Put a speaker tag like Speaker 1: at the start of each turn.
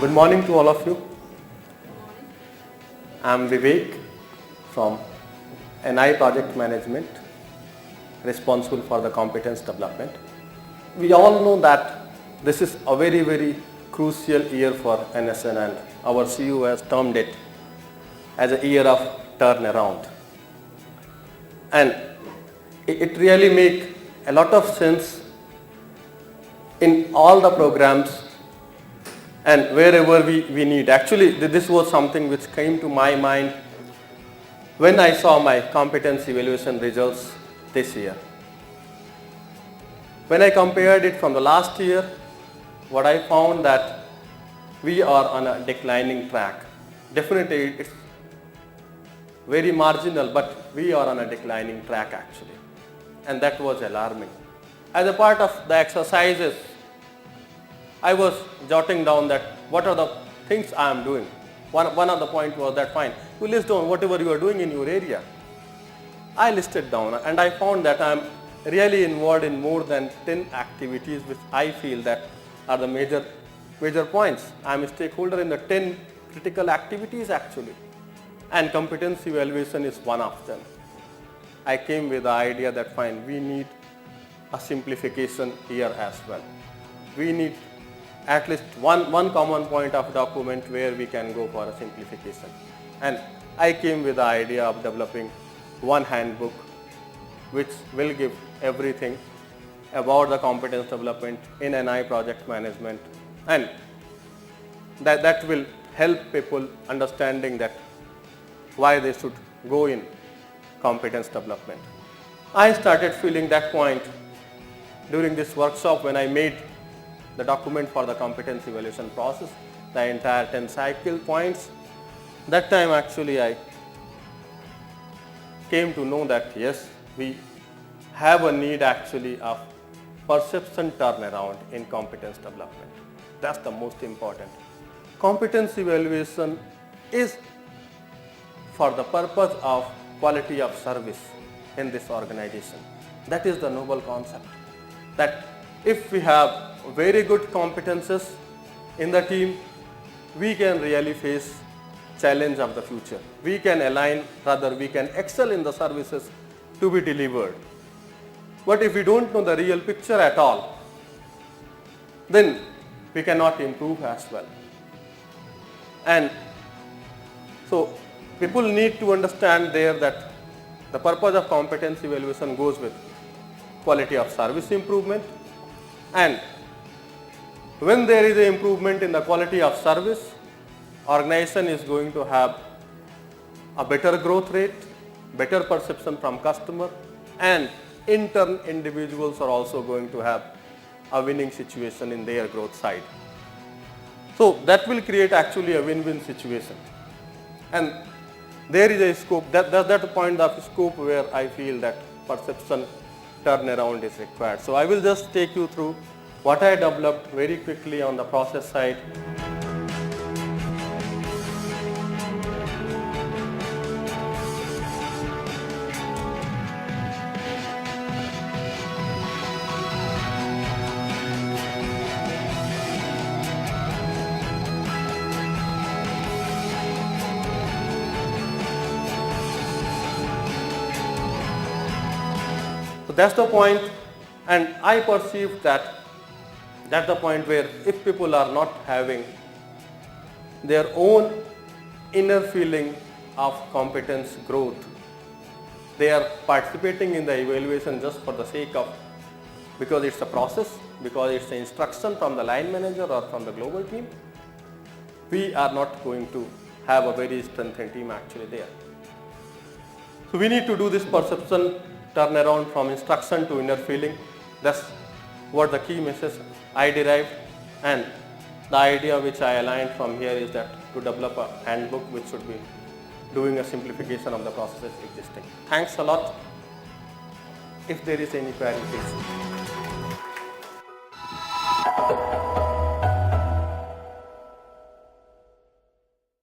Speaker 1: Good morning to all of you. I am Vivek from NI Project Management, responsible for the competence development. We all know that this is a very crucial year for NSN, and our CEO has termed it as a year of turnaround. And it really makes a lot of sense in all the programs and wherever we need. Actually, this was something which came to my mind when I saw my competence evaluation results this year. When I compared it from the last year, what I found that we are on a declining track. Definitely it's very marginal, but we are on a declining track actually. And that was alarming. As a part of the exercises, I was jotting down that what are the things I am doing. One of the point was that fine, you list down whatever you are doing in your area. I listed down and I found that I am really involved in more than 10 activities which I feel that are the major points. I am a stakeholder in the 10 critical activities actually, and competence evaluation is one of them. I came with the idea that fine, we need a simplification here as well. We need at least one common point of document where we can go for a simplification. And I came with the idea of developing one handbook which will give everything about the competence development in NI project management, and that will help people understanding that why they should go in competence development. I started feeling that point during this workshop when I made the document for the competence evaluation process, the entire 10 cycle points. That time actually I came to know that yes, we have a need actually of perception turnaround in competence development. That's the most important. Competence evaluation is for the purpose of quality of service in this organization. That is the noble concept. That if we have very good competences in the team, we can really face challenge of the future. We can align, rather we can excel in the services to be delivered. But if we don't know the real picture at all, then we cannot improve as well. And so people need to understand there that the purpose of competence evaluation goes with quality of service improvement, and when there is an improvement in the quality of service, organization is going to have a better growth rate, better perception from customer, and in turn individuals are also going to have a winning situation in their growth side. So that will create actually a win-win situation. And there is a scope, that's the point of scope where I feel that perception turnaround is required. So I will just take you through what I developed very quickly on the process side. So that's the point, and I perceive that that's the point where if people are not having their own inner feeling of competence growth, they are participating in the evaluation just for the sake of, because it's a process, because it's an instruction from the line manager or from the global team, we are not going to have a very strengthened team actually there. So we need to do this perception turnaround from instruction to inner feeling. That's what the key message I derived, and the idea which I aligned from here is that to develop a handbook which should be doing a simplification of the processes existing. Thanks a lot. If there is any query, please.